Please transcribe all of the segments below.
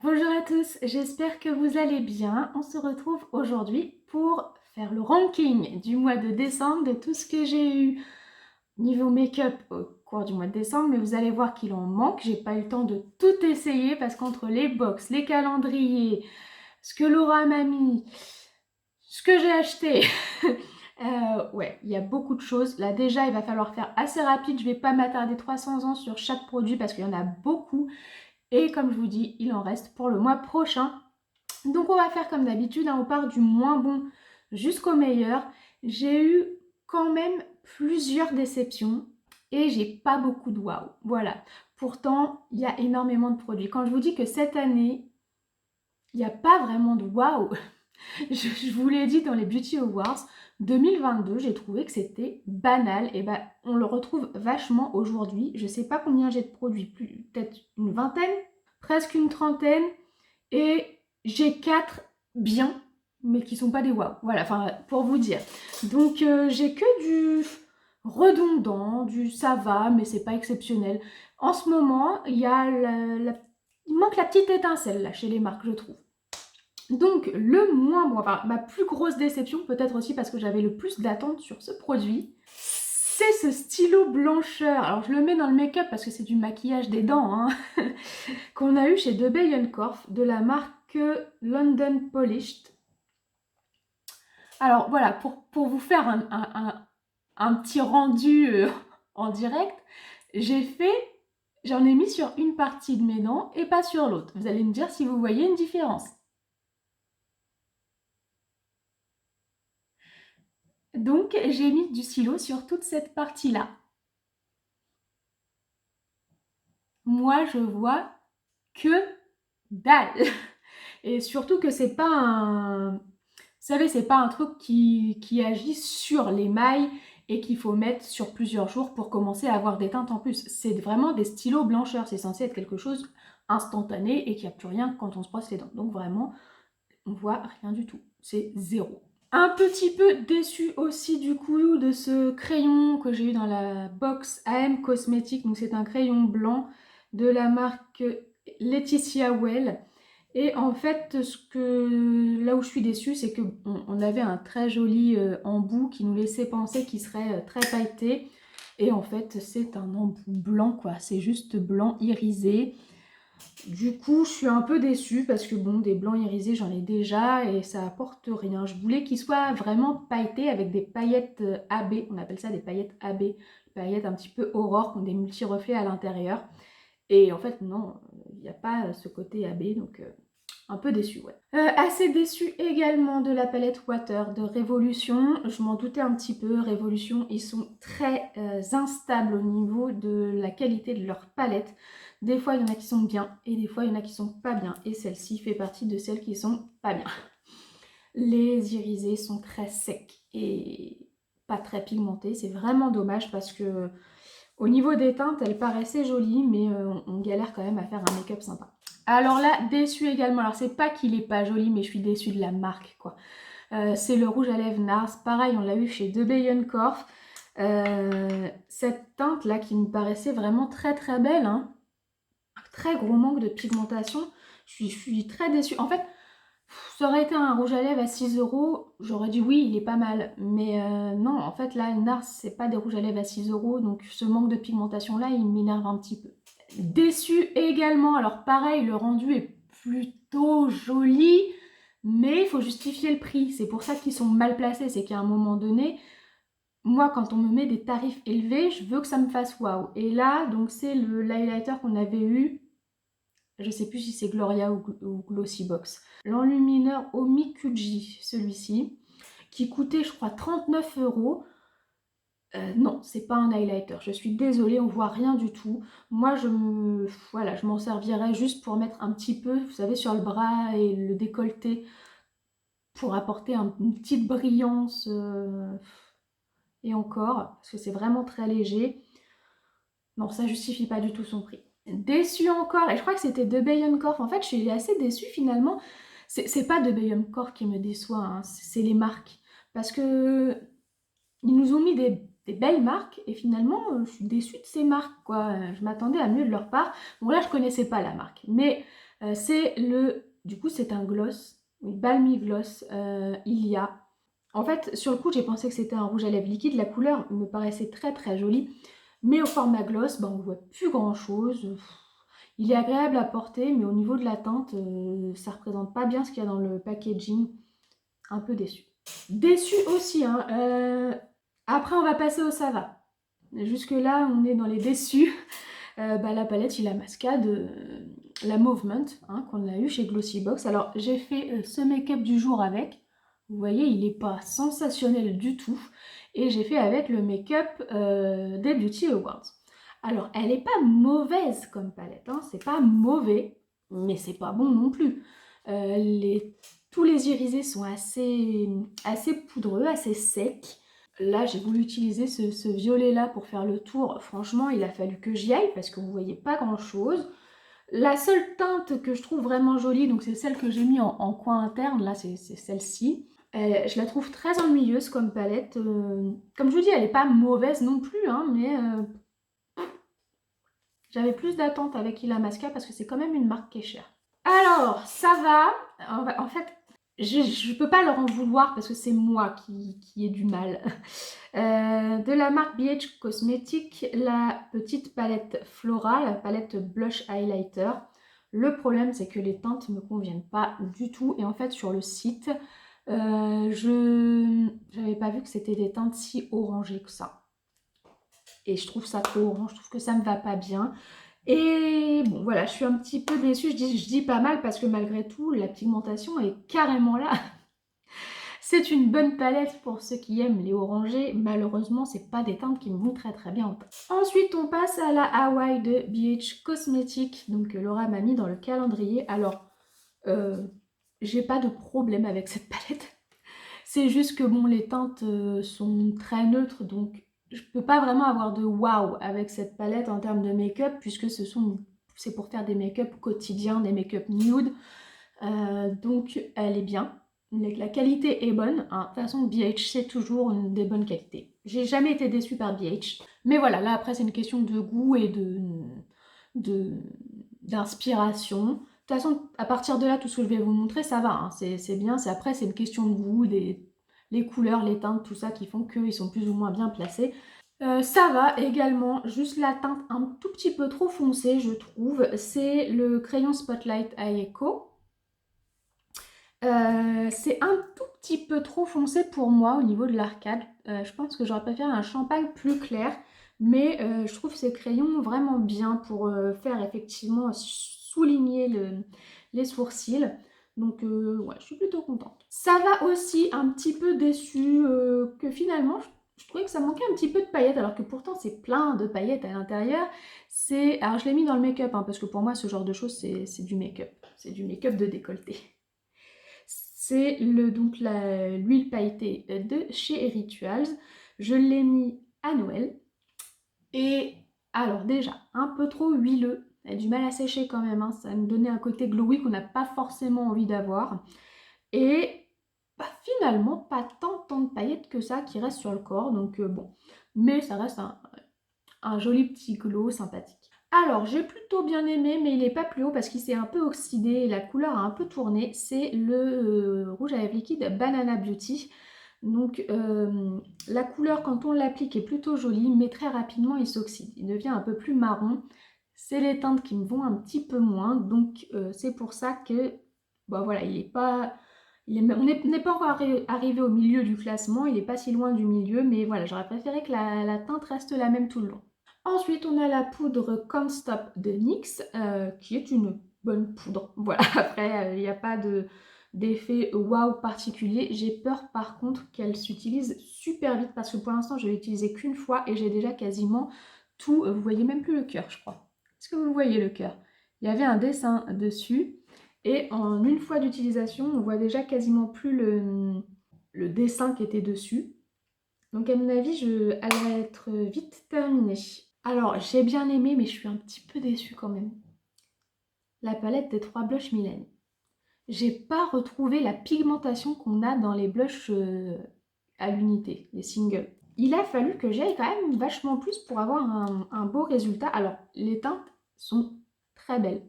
Bonjour à tous, j'espère que vous allez bien. On se retrouve aujourd'hui pour faire le ranking du mois de décembre de tout ce que j'ai eu niveau make-up au cours du mois de décembre, mais vous allez voir qu'il en manque. J'ai pas eu le temps de tout essayer parce qu'entre les box, les calendriers, ce que Laura m'a mis, ce que j'ai acheté, ouais, il y a beaucoup de choses. Là déjà, il va falloir faire assez rapide. Je vais pas m'attarder 300 ans sur chaque produit parce qu'il y en a beaucoup. Et comme je vous dis, il en reste pour le mois prochain. Donc on va faire comme d'habitude, hein, on part du moins bon jusqu'au meilleur. J'ai eu quand même plusieurs déceptions et j'ai pas beaucoup de waouh. Voilà. Pourtant, il y a énormément de produits. Quand je vous dis que cette année, il n'y a pas vraiment de waouh, je vous l'ai dit dans les Beauty Awards, 2022, j'ai trouvé que c'était banal. Et ben, on le retrouve vachement aujourd'hui. Je sais pas combien j'ai de produits, peut-être une vingtaine, presque une trentaine. Et j'ai 4 biens, mais qui sont pas des waouh. Voilà, enfin, pour vous dire. Donc, j'ai que du redondant, du ça va, mais c'est pas exceptionnel. En ce moment, il y a il manque la petite étincelle, là, chez les marques, je trouve. Donc, le moins bon, enfin, ma plus grosse déception, peut-être aussi parce que j'avais le plus d'attentes sur ce produit, c'est ce stylo blancheur. Alors, je le mets dans le make-up parce que c'est du maquillage des dents, hein, qu'on a eu chez De Bijenkorf, de la marque London Polished. Alors, voilà, pour vous faire un petit rendu en direct, j'en ai mis sur une partie de mes dents et pas sur l'autre. Vous allez me dire si vous voyez une différence. Donc, j'ai mis du stylo sur toute cette partie-là. Moi, je vois que dalle. Et surtout que c'est pas un... Vous savez, c'est pas un truc qui agit sur l'émail et qu'il faut mettre sur plusieurs jours pour commencer à avoir des teintes en plus. C'est vraiment des stylos blancheurs. C'est censé être quelque chose instantané et qu'il n'y a plus rien quand on se brosse les dents. Donc vraiment, on voit rien du tout. C'est zéro. Un petit peu déçue aussi du coup de ce crayon que j'ai eu dans la box AM Cosmetics. Donc c'est un crayon blanc de la marque Laetitia Well. Et en fait, là où je suis déçue, c'est qu'on avait un très joli embout qui nous laissait penser qu'il serait très pailleté. Et en fait, c'est un embout blanc, quoi. C'est juste blanc irisé. Du coup, je suis un peu déçue parce que bon, des blancs irisés, j'en ai déjà et ça apporte rien. Je voulais qu'il soit vraiment pailleté avec des paillettes AB. On appelle ça des paillettes AB. Paillettes un petit peu aurore qui ont des multi-reflets à l'intérieur. Et en fait, non, il n'y a pas ce côté AB, donc un peu déçue, ouais. Assez déçue également de la palette Water de Révolution. Je m'en doutais un petit peu. Révolution, ils sont très instables au niveau de la qualité de leur palette. Des fois, il y en a qui sont bien et des fois, il y en a qui sont pas bien. Et celle-ci fait partie de celles qui sont pas bien. Les irisés sont très secs et pas très pigmentés. C'est vraiment dommage parce que au niveau des teintes, elle paraissait jolie, mais on galère quand même à faire un make-up sympa. Alors là, déçue également. Alors c'est pas qu'il est pas joli, mais je suis déçue de la marque, quoi. C'est le rouge à lèvres NARS. Pareil, on l'a eu chez De Bijenkorf. Cette teinte là qui me paraissait vraiment très très belle, hein. Très gros manque de pigmentation. Je suis très déçue. En fait, ça aurait été un rouge à lèvres à 6 €, j'aurais dit oui, il est pas mal. Mais non, en fait, là, le NARS, c'est pas des rouges à lèvres à 6 €, donc ce manque de pigmentation-là, il m'énerve un petit peu. Déçue également, alors pareil, le rendu est plutôt joli, mais il faut justifier le prix. C'est pour ça qu'ils sont mal placés, c'est qu'à un moment donné, moi, quand on me met des tarifs élevés, je veux que ça me fasse waouh. Et là, donc c'est l'highlighter qu'on avait eu. Je sais plus si c'est Gloria ou Glossybox. L'enlumineur Omikuji, celui-ci, qui coûtait, je crois, 39 €. Non, c'est pas un highlighter. Je suis désolée, on voit rien du tout. Moi, voilà, je m'en servirais juste pour mettre un petit peu, vous savez, sur le bras et le décolleté, pour apporter une petite brillance, et encore, parce que c'est vraiment très léger. Non, ça justifie pas du tout son prix. Déçue encore, et je crois que c'était de Bienenkorf. En fait, je suis assez déçue finalement. C'est pas de Bienenkorf qui me déçoit, hein, c'est les marques. Parce que ils nous ont mis des belles marques, et finalement, je suis déçue de ces marques, quoi. Je m'attendais à mieux de leur part. Bon, là, je connaissais pas la marque, mais du coup, c'est un gloss, oui, Balmy Gloss Ilia. En fait, sur le coup, j'ai pensé que c'était un rouge à lèvres liquide. La couleur me paraissait très très jolie. Mais au format gloss, on voit plus grand chose. Il est agréable à porter, mais au niveau de la teinte, ça représente pas bien ce qu'il y a dans le packaging. Un peu déçu. Déçu aussi, hein. Après, on va passer au ça va. Jusque là, on est dans les déçus. La palette Il Mascade, la Movement, hein, qu'on a eu chez Glossybox. Alors, j'ai fait ce make-up du jour avec. Vous voyez, il n'est pas sensationnel du tout. Et j'ai fait avec le make-up des Beauty Awards. Alors, elle n'est pas mauvaise comme palette, hein, c'est pas mauvais, mais c'est pas bon non plus. Tous les irisés sont assez poudreux, assez secs. Là, j'ai voulu utiliser ce violet-là pour faire le tour. Franchement, il a fallu que j'y aille parce que vous voyez pas grand-chose. La seule teinte que je trouve vraiment jolie, donc c'est celle que j'ai mis en coin interne, là c'est celle-ci. Je la trouve très ennuyeuse comme palette. Comme je vous dis, elle n'est pas mauvaise non plus, hein, mais j'avais plus d'attente avec Illamasqua parce que c'est quand même une marque qui est chère. Alors, ça va. En fait, je peux pas leur en vouloir parce que c'est moi qui ai du mal. De la marque BH Cosmetics, la petite palette Flora, la palette Blush Highlighter. Le problème, c'est que les teintes ne me conviennent pas du tout. Et en fait, sur le site, je n'avais pas vu que c'était des teintes si orangées que ça. Et je trouve ça trop orange, je trouve que ça me va pas bien. Et bon, voilà, je suis un petit peu déçue. Je dis pas mal parce que malgré tout, la pigmentation est carrément là. C'est une bonne palette pour ceux qui aiment les orangés. Malheureusement, c'est pas des teintes qui me vont très très bien en teint. Ensuite, on passe à la Hawaii de BH Cosmetics. Donc, Laura m'a mis dans le calendrier. Alors, j'ai pas de problème avec cette palette. C'est juste que bon, les teintes sont très neutres, donc je peux pas vraiment avoir de waouh avec cette palette en termes de make-up, puisque c'est pour faire des make-up quotidiens, des make-up nude. Donc elle est bien. La qualité est bonne. Hein. De toute façon, BH, c'est toujours des bonnes qualités. J'ai jamais été déçue par BH. Mais voilà, là après, c'est une question de goût et d'inspiration. De toute façon, à partir de là, tout ce que je vais vous montrer, ça va. Hein. C'est bien. Après, c'est une question de goût, les couleurs, les teintes, tout ça qui font qu'ils sont plus ou moins bien placés. Ça va également, juste la teinte un tout petit peu trop foncée, je trouve. C'est le crayon Spotlight Eco. C'est un tout petit peu trop foncé pour moi au niveau de l'arcade. Je pense que j'aurais préféré un champagne plus clair, mais je trouve ces crayons vraiment bien pour faire effectivement souligner les sourcils. Donc ouais, je suis plutôt contente. Ça va aussi un petit peu déçu que finalement, je trouvais que ça manquait un petit peu de paillettes, alors que pourtant c'est plein de paillettes à l'intérieur. Alors je l'ai mis dans le make-up, hein, parce que pour moi ce genre de choses c'est du make-up. C'est du make-up de décolleté. C'est l'huile pailletée de chez Rituals. Je l'ai mis à Noël. Et alors déjà, un peu trop huileux. Elle a du mal à sécher quand même. Hein. Ça me donnait un côté glowy qu'on n'a pas forcément envie d'avoir. Et finalement, pas tant de paillettes que ça qui restent sur le corps. Donc bon. Mais ça reste un joli petit glow sympathique. Alors, j'ai plutôt bien aimé, mais il n'est pas plus haut parce qu'il s'est un peu oxydé et la couleur a un peu tourné. C'est le rouge à lèvres liquide Banana Beauty. Donc, la couleur, quand on l'applique, est plutôt jolie, mais très rapidement, il s'oxyde. Il devient un peu plus marron. C'est les teintes qui me vont un petit peu moins. Donc, c'est pour ça que, voilà, il n'est pas... on n'est pas encore arrivé au milieu du classement, il n'est pas si loin du milieu, mais voilà, j'aurais préféré que la teinte reste la même tout le long. Ensuite, on a la poudre Can't Stop de NYX, qui est une bonne poudre. Voilà, après, il n'y a pas d'effet waouh particulier. J'ai peur par contre qu'elle s'utilise super vite parce que pour l'instant, je l'ai utilisée qu'une fois et j'ai déjà quasiment tout. Vous voyez même plus le cœur, je crois. Est-ce que vous voyez le cœur? Il y avait un dessin dessus Et en une fois d'utilisation, on voit déjà quasiment plus le dessin qui était dessus. Donc à mon avis, elle va être vite terminée. Alors j'ai bien aimé, mais je suis un petit peu déçue quand même. La palette des 3 blushs Milani. J'ai pas retrouvé la pigmentation qu'on a dans les blushs à l'unité, les singles. Il a fallu que j'aille quand même vachement plus pour avoir un beau résultat. Alors les teintes sont très belles.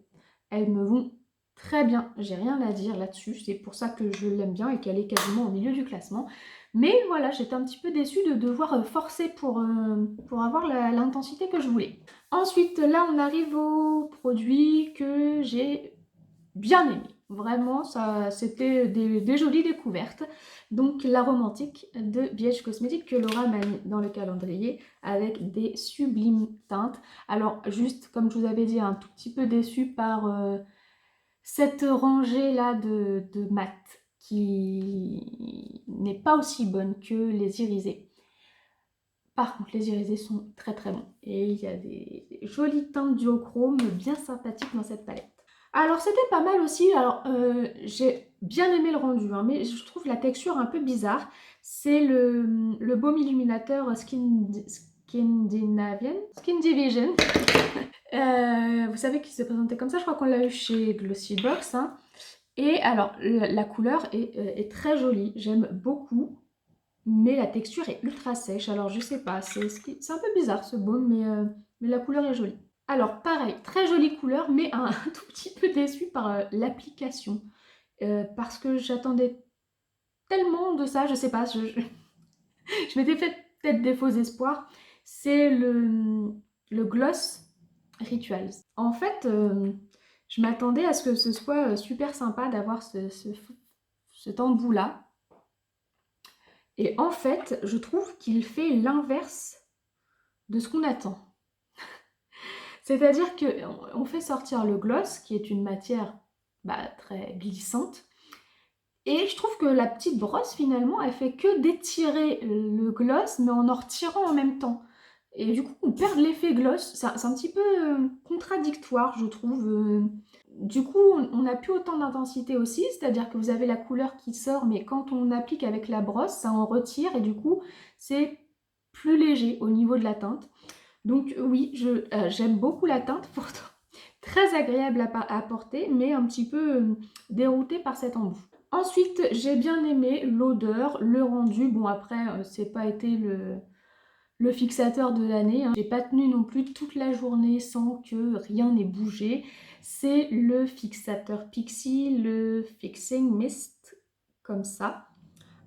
Elles me vont très bien, j'ai rien à dire là-dessus. C'est pour ça que je l'aime bien et qu'elle est quasiment au milieu du classement. Mais voilà, j'étais un petit peu déçue de devoir forcer pour avoir l'intensité que je voulais. Ensuite, là, on arrive au produit que j'ai bien aimé. Vraiment, ça, c'était des jolies découvertes. Donc, la romantique de BH Cosmetics que Laura m'a mis dans le calendrier avec des sublimes teintes. Alors, juste comme je vous avais dit, un tout petit peu déçue par cette rangée-là de mat qui n'est pas aussi bonne que les irisés. Par contre, les irisés sont très très bons. Et il y a des jolies teintes duochrome bien sympathiques dans cette palette. Alors c'était pas mal aussi, alors j'ai bien aimé le rendu, hein, mais je trouve la texture un peu bizarre. C'est le baume illuminateur Skin Division. Vous savez qu'il s'est présenté comme ça, je crois qu'on l'a eu chez Glossybox. Hein. Et alors la couleur est très jolie, j'aime beaucoup. Mais la texture est ultra sèche, alors je sais pas, c'est un peu bizarre ce baume, mais la couleur est jolie. Alors pareil, très jolie couleur, mais un tout petit peu déçue par l'application. Parce que j'attendais tellement de ça, je sais pas, je m'étais fait peut-être des faux espoirs. C'est le gloss Rituals. En fait, je m'attendais à ce que ce soit super sympa d'avoir cet embout-là. Et en fait, je trouve qu'il fait l'inverse de ce qu'on attend. C'est-à-dire qu'on fait sortir le gloss, qui est une matière très glissante, et je trouve que la petite brosse, finalement, elle fait que d'étirer le gloss, mais en retirant en même temps. Et du coup, on perd l'effet gloss. C'est un petit peu contradictoire, je trouve. Du coup, on n'a plus autant d'intensité aussi, c'est-à-dire que vous avez la couleur qui sort, mais quand on applique avec la brosse, ça en retire, et du coup, c'est plus léger au niveau de la teinte. Donc oui, j'aime beaucoup la teinte, pourtant très agréable à porter, mais un petit peu déroutée par cet embout. Ensuite, j'ai bien aimé l'odeur, le rendu. Bon après, c'est pas été le fixateur de l'année. Hein. J'ai pas tenu non plus toute la journée sans que rien n'ait bougé. C'est le fixateur Pixi, le Fixing Mist, comme ça.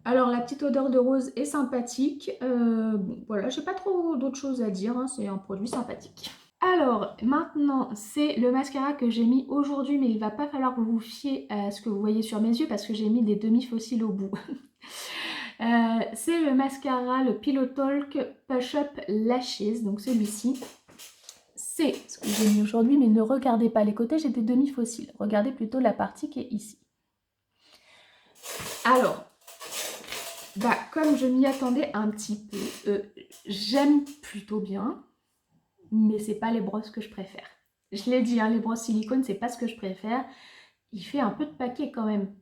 Alors la petite odeur de rose est sympathique. Bon, voilà, j'ai pas trop d'autres choses à dire, hein, c'est un produit sympathique. Alors maintenant, c'est le mascara que j'ai mis aujourd'hui, mais il va pas falloir que vous vous fiez à ce que vous voyez sur mes yeux parce que j'ai mis des demi-fossiles au bout. C'est le mascara, le Pillow Talk Push Up Lashes, donc celui-ci. C'est ce que j'ai mis aujourd'hui, mais ne regardez pas les côtés, j'ai des demi-fossiles. Regardez plutôt la partie qui est ici. Alors, comme je m'y attendais un petit peu, j'aime plutôt bien, mais c'est pas les brosses que je préfère. Je l'ai dit, hein, les brosses silicone, c'est pas ce que je préfère. Il fait un peu de paquet quand même.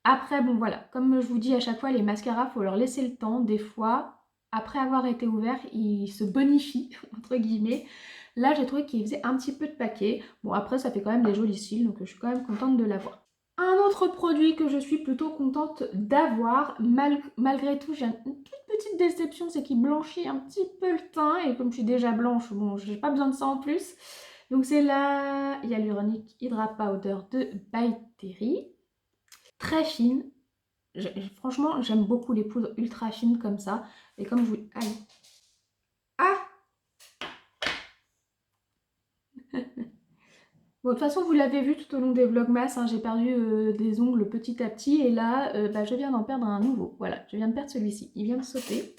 Après, bon voilà, comme je vous dis à chaque fois, les mascaras, faut leur laisser le temps. Des fois, après avoir été ouverts, ils se bonifient, entre guillemets. Là, j'ai trouvé qu'il faisait un petit peu de paquet. Bon, après, ça fait quand même des jolis cils, donc je suis quand même contente de l'avoir. Un autre produit que je suis plutôt contente d'avoir, malgré tout, j'ai une toute petite déception, c'est qu'il blanchit un petit peu le teint. Et comme je suis déjà blanche, bon, j'ai pas besoin de ça en plus. Donc c'est la Hyaluronic Hydra Powder de By Terry. Très fine. Franchement, j'aime beaucoup les poudres ultra fines comme ça. Et comme je vous... Allez. Ah Bon, de toute façon, vous l'avez vu tout au long des vlogmas, hein, j'ai perdu des ongles petit à petit. Et là, je viens d'en perdre un nouveau. Voilà, je viens de perdre celui-ci. Il vient de sauter.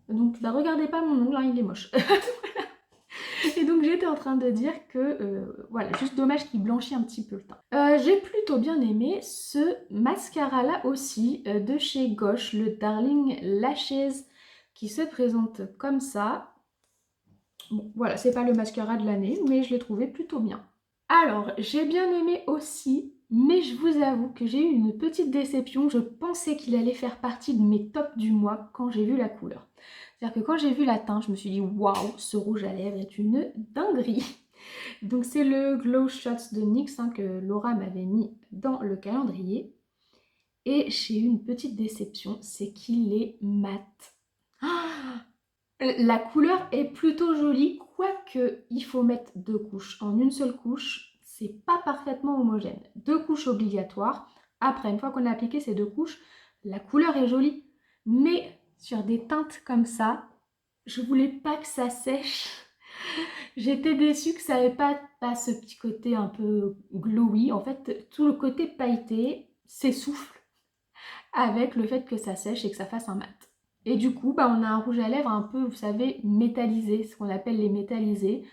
Donc, regardez pas mon ongle, hein, il est moche. Et donc j'étais en train de dire que, voilà, juste dommage qu'il blanchit un petit peu le teint. J'ai plutôt bien aimé ce mascara là aussi, de chez Gosh, le Darling Lashes, qui se présente comme ça. Bon, voilà, c'est pas le mascara de l'année, mais je l'ai trouvé plutôt bien. Alors, j'ai bien aimé aussi Mais je vous avoue que j'ai eu une petite déception. Je pensais qu'il allait faire partie de mes tops du mois quand j'ai vu la couleur. C'est-à-dire que quand j'ai vu la teinte, je me suis dit waouh, ce rouge à lèvres est une dinguerie. Donc c'est le Glow Shots de NYX que Laura m'avait mis dans le calendrier. Et j'ai eu une petite déception, c'est qu'il est mat. Ah, la couleur est plutôt jolie, quoique il faut mettre 2 couches. En une seule couche, c'est pas parfaitement homogène. 2 couches obligatoires. Après, une fois qu'on a appliqué ces 2 couches, la couleur est jolie. Mais sur des teintes comme ça, je voulais pas que ça sèche. J'étais déçue que ça n'avait pas ce petit côté un peu glowy. En fait, tout le côté pailleté s'essouffle avec le fait que ça sèche et que ça fasse un mat. Et du coup, bah, on a un rouge à lèvres un peu, vous savez, métallisé, ce qu'on appelle les métallisés,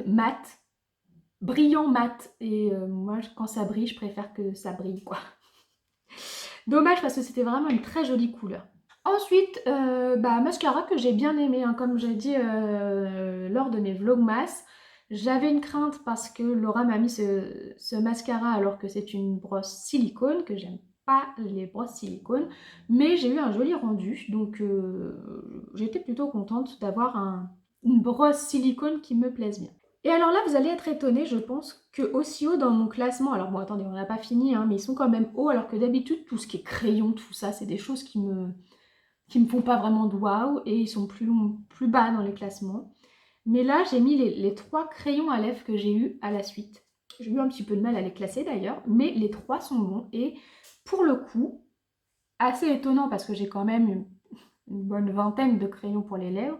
mat, brillant mat. Et moi, quand ça brille, je préfère que ça brille, quoi. Dommage parce que c'était vraiment une très jolie couleur. Ensuite, mascara que j'ai bien aimé, hein, comme j'ai dit lors de mes vlogmas. J'avais une crainte parce que Laura m'a mis ce mascara alors que c'est une brosse silicone, que j'aime pas les brosses silicone, mais j'ai eu un joli rendu, donc j'étais plutôt contente d'avoir une brosse silicone qui me plaise bien. Et alors là, vous allez être étonnés, je pense, que aussi haut dans mon classement, alors bon attendez, on n'a pas fini, hein, mais ils sont quand même hauts, alors que d'habitude, tout ce qui est crayon, tout ça, c'est des choses qui me font pas vraiment de waouh, et ils sont plus bas dans les classements. Mais là, j'ai mis les 3 crayons à lèvres que j'ai eu à la suite. J'ai eu un petit peu de mal à les classer d'ailleurs, mais les 3 sont bons. Et pour le coup, assez étonnant parce que j'ai quand même une bonne vingtaine de crayons pour les lèvres.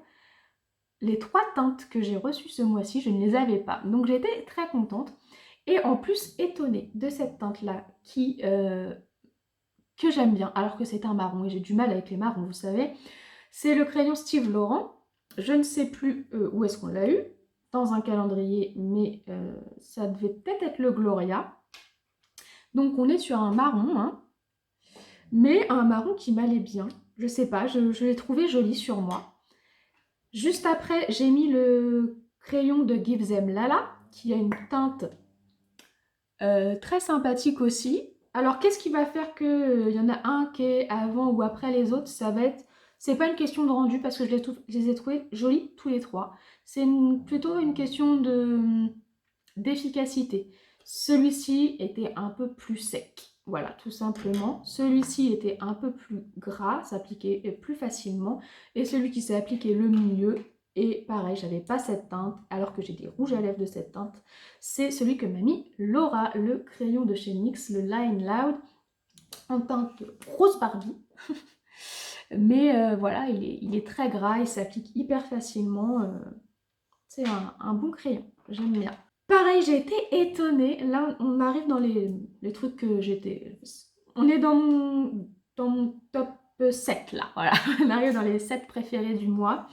Les 3 teintes que j'ai reçues ce mois-ci, je ne les avais pas. Donc j'étais très contente. Et en plus étonnée de cette teinte-là que j'aime bien, alors que c'est un marron. Et j'ai du mal avec les marrons, vous savez. C'est le crayon Steve Laurent. Je ne sais plus où est-ce qu'on l'a eu, dans un calendrier, mais ça devait peut-être être le Gloria. Donc on est sur un marron, hein, mais un marron qui m'allait bien. Je sais pas, je l'ai trouvé joli sur moi. Juste après, j'ai mis le crayon de Give Them Lala, qui a une teinte très sympathique aussi. Alors qu'est-ce qui va faire qu'il y en a un qui est avant ou après les autres? Ça va être... C'est pas une question de rendu parce que je les ai trouvés jolis tous les 3. C'est plutôt une question d'efficacité. Celui-ci était un peu plus sec. Voilà, tout simplement. Celui-ci était un peu plus gras, s'appliquait plus facilement. Et celui qui s'est appliqué le mieux, et pareil, j'avais pas cette teinte, alors que j'ai des rouges à lèvres de cette teinte, c'est celui que m'a mis Laura, le crayon de chez NYX, le Line Loud, en teinte rose Barbie. Mais voilà, il est très gras, il s'applique hyper facilement. C'est un bon crayon, j'aime bien. Pareil, j'ai été étonnée. Là, on arrive dans les trucs que j'étais... On est dans mon top 7, là. Voilà, on arrive dans les 7 préférés du mois.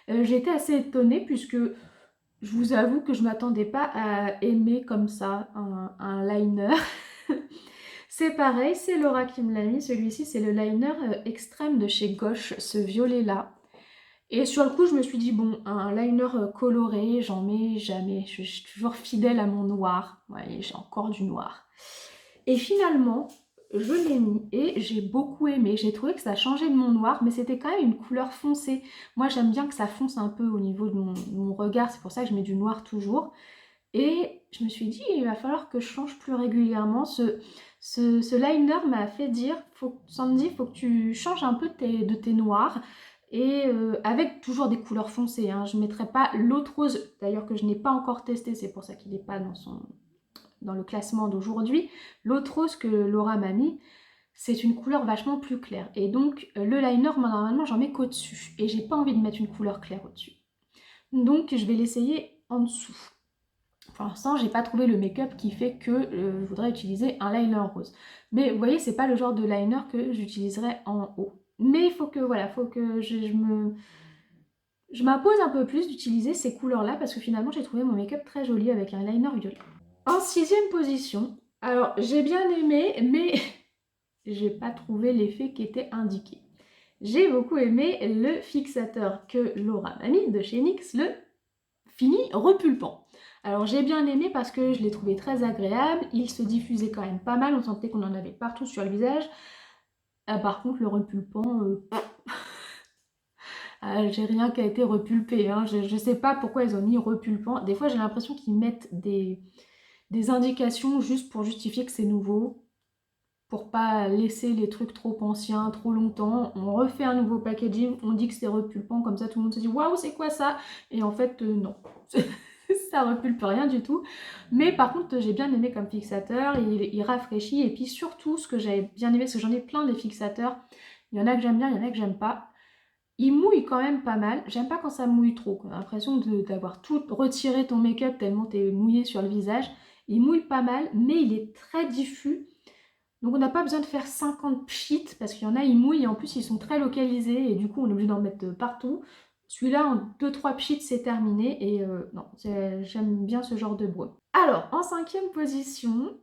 J'ai été assez étonnée puisque je vous avoue que je ne m'attendais pas à aimer comme ça un liner. C'est pareil, c'est Laura qui me l'a mis. Celui-ci, c'est le liner extrême de chez Gauche, ce violet-là. Et sur le coup, je me suis dit, bon, un liner coloré, j'en mets jamais. Je suis toujours fidèle à mon noir. Vous voyez, j'ai encore du noir. Et finalement, je l'ai mis et j'ai beaucoup aimé. J'ai trouvé que ça changeait de mon noir, mais c'était quand même une couleur foncée. Moi, j'aime bien que ça fonce un peu au niveau de mon regard. C'est pour ça que je mets du noir toujours. Et je me suis dit, il va falloir que je change plus régulièrement. Ce liner m'a fait dire, Sandy, il faut que tu changes un peu de tes noirs. Et avec toujours des couleurs foncées, hein. Je ne mettrai pas l'autre rose, d'ailleurs que je n'ai pas encore testé, c'est pour ça qu'il n'est pas dans le classement d'aujourd'hui. L'autre rose que Laura m'a mis, c'est une couleur vachement plus claire. Et donc le liner, moi, normalement j'en mets qu'au-dessus. Et j'ai pas envie de mettre une couleur claire au-dessus. Donc je vais l'essayer en dessous. Pour l'instant, j'ai pas trouvé le make-up qui fait que je voudrais utiliser un liner rose. Mais vous voyez, c'est pas le genre de liner que j'utiliserai en haut. Mais il faut que, voilà, faut que je m'impose un peu plus d'utiliser ces couleurs-là parce que finalement, j'ai trouvé mon make-up très joli avec un liner violet. En 6e position, alors j'ai bien aimé, mais j'ai pas trouvé l'effet qui était indiqué. J'ai beaucoup aimé le fixateur que Laura m'a mis de chez NYX, le Fini Repulpant. Alors j'ai bien aimé parce que je l'ai trouvé très agréable, il se diffusait quand même pas mal, on sentait qu'on en avait partout sur le visage. Par contre le repulpant, j'ai rien qui a été repulpé, hein. Je sais pas pourquoi ils ont mis repulpant. Des fois j'ai l'impression qu'ils mettent des indications juste pour justifier que c'est nouveau, pour pas laisser les trucs trop anciens, trop longtemps. On refait un nouveau packaging, on dit que c'est repulpant, comme ça tout le monde se dit waouh, c'est quoi ça? Et en fait, non. Ça repulpe rien du tout. Mais par contre, j'ai bien aimé comme fixateur, il rafraîchit. Et puis surtout, ce que j'avais bien aimé, parce que j'en ai plein des fixateurs, il y en a que j'aime bien, il y en a que j'aime pas. Il mouille quand même pas mal. J'aime pas quand ça mouille trop. On a l'impression d'avoir tout retiré ton make-up tellement t'es mouillé sur le visage. Il mouille pas mal, mais il est très diffus. Donc on n'a pas besoin de faire 50 pchits parce qu'il y en a, ils mouillent et en plus ils sont très localisés et du coup on est obligé d'en mettre partout. Celui-là en 2-3 pchits c'est terminé et non, j'aime bien ce genre de bruit. Alors en 5e position,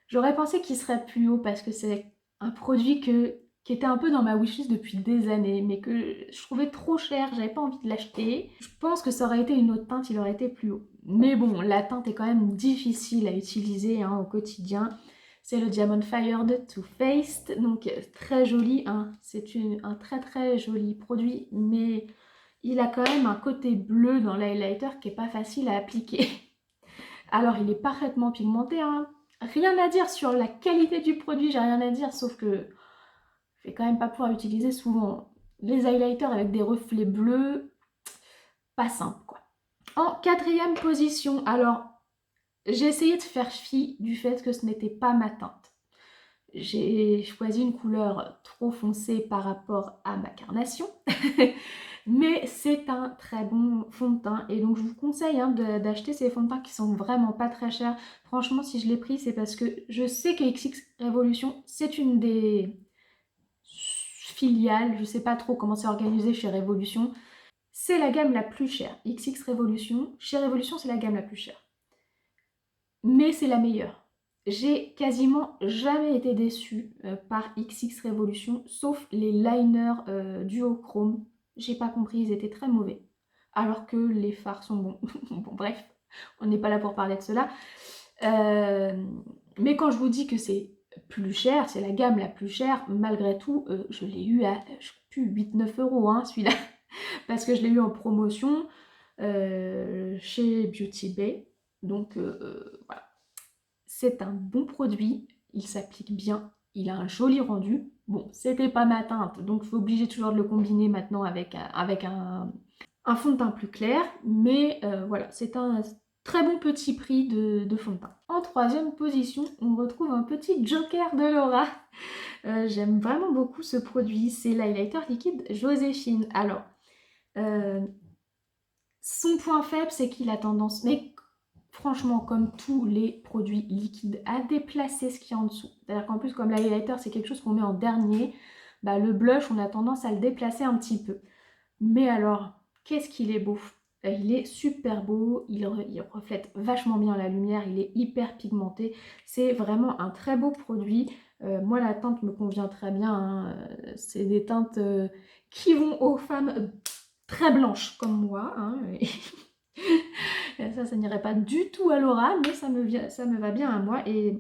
j'aurais pensé qu'il serait plus haut parce que c'est un produit qui était un peu dans ma wishlist depuis des années mais que je trouvais trop cher, j'avais pas envie de l'acheter. Je pense que ça aurait été une autre teinte, il aurait été plus haut. Mais bon, la teinte est quand même difficile à utiliser hein, au quotidien. C'est le Diamond Fire de Too Faced, donc très joli, hein. C'est un très très joli produit, mais il a quand même un côté bleu dans l'highlighter qui est pas facile à appliquer. Alors il est parfaitement pigmenté, hein. Rien à dire sur la qualité du produit, j'ai rien à dire, sauf que je vais quand même pas pouvoir utiliser souvent les highlighters avec des reflets bleus, pas simple quoi. En 4e position, alors j'ai essayé de faire fi du fait que ce n'était pas ma teinte. J'ai choisi une couleur trop foncée par rapport à ma carnation, mais c'est un très bon fond de teint et donc je vous conseille hein, d'acheter ces fonds de teint qui sont vraiment pas très chers. Franchement, si je l'ai pris, c'est parce que je sais que XX Révolution, c'est une des filiales, je sais pas trop comment c'est organisé chez Révolution. C'est la gamme la plus chère, XX Révolution. Chez Révolution, c'est la gamme la plus chère. Mais c'est la meilleure. J'ai quasiment jamais été déçue par XX Révolution, sauf les liners duochrome. J'ai pas compris, ils étaient très mauvais. Alors que les fards sont bons. Bon, bref, on n'est pas là pour parler de cela. Mais quand je vous dis que c'est plus cher, c'est la gamme la plus chère, malgré tout, je l'ai eu à, je sais plus, 8-9 euros, hein, celui-là. Parce que je l'ai eu en promotion chez Beauty Bay. Donc, voilà. C'est un bon produit, il s'applique bien, il a un joli rendu. Bon, c'était pas ma teinte, donc je suis obligée toujours de le combiner maintenant avec un fond de teint plus clair. Mais voilà, c'est un très bon petit prix de fond de teint. En 3e position, on retrouve un petit joker de Laura. J'aime vraiment beaucoup ce produit, c'est l'highlighter liquide Joséphine. Alors, son point faible, c'est qu'il a tendance, mais franchement, comme tous les produits liquides, à déplacer ce qu'il y a en dessous. C'est-à-dire qu'en plus, comme l'highlighter, c'est quelque chose qu'on met en dernier, bah, le blush, on a tendance à le déplacer un petit peu. Mais alors, qu'est-ce qu'il est beau! Il est super beau, il reflète vachement bien la lumière, il est hyper pigmenté. C'est vraiment un très beau produit. Moi, la teinte me convient très bien, hein. C'est des teintes qui vont aux femmes très blanches comme moi, hein. Ça n'irait pas du tout à Laura, mais ça me va bien à moi et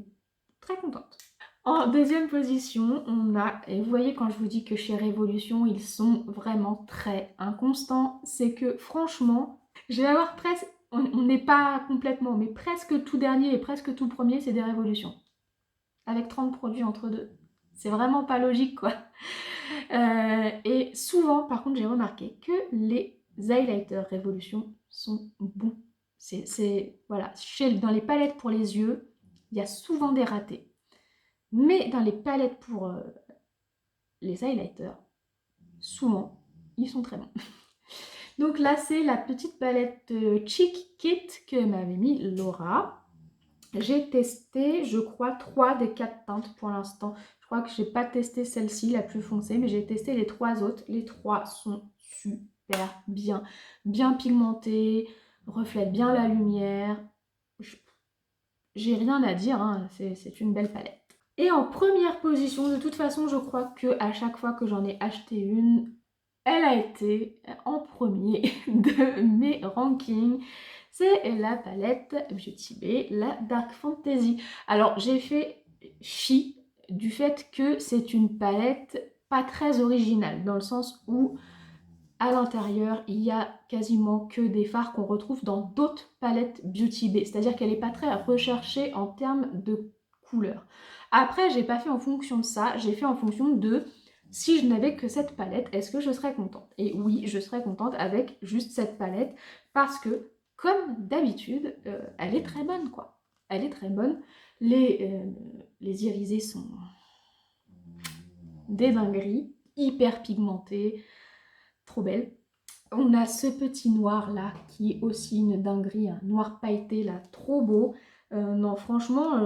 très contente. En 2e position, on a, et vous voyez quand je vous dis que chez Révolution, ils sont vraiment très inconstants, c'est que franchement, je vais avoir presque, on n'est pas complètement, mais presque tout dernier et presque tout premier, c'est des Révolutions. Avec 30 produits entre deux. C'est vraiment pas logique quoi. Et souvent, par contre, j'ai remarqué que les highlighters Révolution sont bons. Voilà, dans les palettes pour les yeux, il y a souvent des ratés. Mais dans les palettes pour les highlighters, souvent, ils sont très bons. Donc là, c'est la petite palette Cheek Kit que m'avait mis Laura. J'ai testé, je crois, 3 des 4 teintes pour l'instant. Je crois que je n'ai pas testé celle-ci, la plus foncée, mais j'ai testé les 3 autres. Les 3 sont super bien. Bien pigmentées, reflètent bien la lumière. J'ai rien à dire, hein, c'est une belle palette. Et en première position, de toute façon, je crois que à chaque fois que j'en ai acheté une, elle a été en premier de mes rankings. c'est la palette Beauty Bay, la Dark Fantasy. Alors j'ai fait fi du fait que c'est une palette pas très originale, dans le sens où à l'intérieur, il y a quasiment que des fards qu'on retrouve dans d'autres palettes Beauty Bay. C'est-à-dire qu'elle n'est pas très recherchée en termes de couleurs. Après, j'ai pas fait en fonction de ça, j'ai fait en fonction de si je n'avais que cette palette, est-ce que je serais contente? Et oui, je serais contente avec juste cette palette parce que, comme d'habitude, elle est très bonne, quoi. Elle est très bonne. Les irisés sont des dingueries, hyper pigmentées, trop belle. On a ce petit noir là qui est aussi une dinguerie, un noir pailleté là, trop beau. Non, franchement,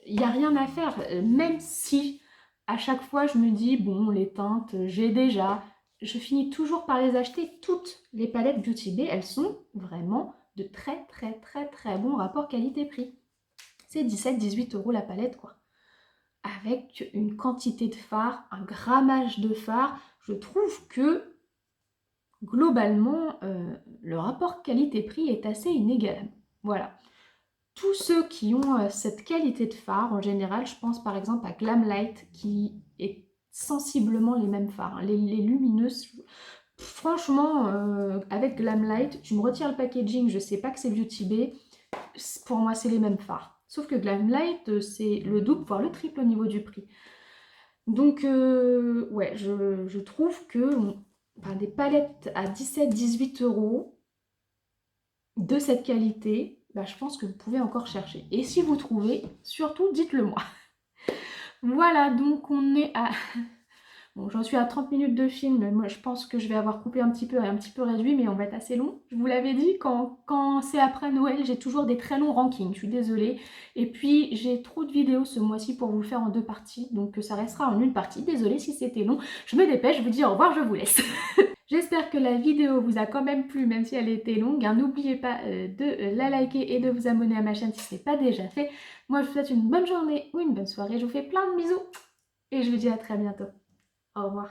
il n'y a rien à faire. Même si à chaque fois je me dis, bon, les teintes, j'ai déjà. Je finis toujours par les acheter. Toutes les palettes Beauty Bay, elles sont vraiment de très très très très bon rapport qualité-prix. C'est 17-18 € la palette, quoi. Avec une quantité de fard, un grammage de fard, je trouve que globalement, le rapport qualité-prix est assez inégalable. Voilà. Tous ceux qui ont cette qualité de fard, en général, je pense par exemple à Glamlight, qui est sensiblement les mêmes fards. Les lumineuses, franchement, avec Glamlight, tu me retires le packaging, je sais pas que c'est Beauty Bay, pour moi c'est les mêmes fards. Sauf que Glamlight, c'est le double, voire le triple au niveau du prix. Donc, ouais, je trouve que enfin, des palettes à 17-18 € de cette qualité, bah, je pense que vous pouvez encore chercher. Et si vous trouvez, surtout dites-le moi. Voilà, donc on est à... Bon, j'en suis à 30 minutes de film, mais moi je pense que je vais avoir coupé un petit peu réduit, mais on va être assez long. Je vous l'avais dit, quand c'est après Noël, j'ai toujours des très longs rankings, je suis désolée. Et puis j'ai trop de vidéos ce mois-ci pour vous le faire en 2 parties, donc ça restera en une partie. Désolée si c'était long, je me dépêche, je vous dis au revoir, je vous laisse. J'espère que la vidéo vous a quand même plu, même si elle était longue. N'oubliez pas de la liker et de vous abonner à ma chaîne si ce n'est pas déjà fait. Moi je vous souhaite une bonne journée ou une bonne soirée, je vous fais plein de bisous et je vous dis à très bientôt. Au revoir.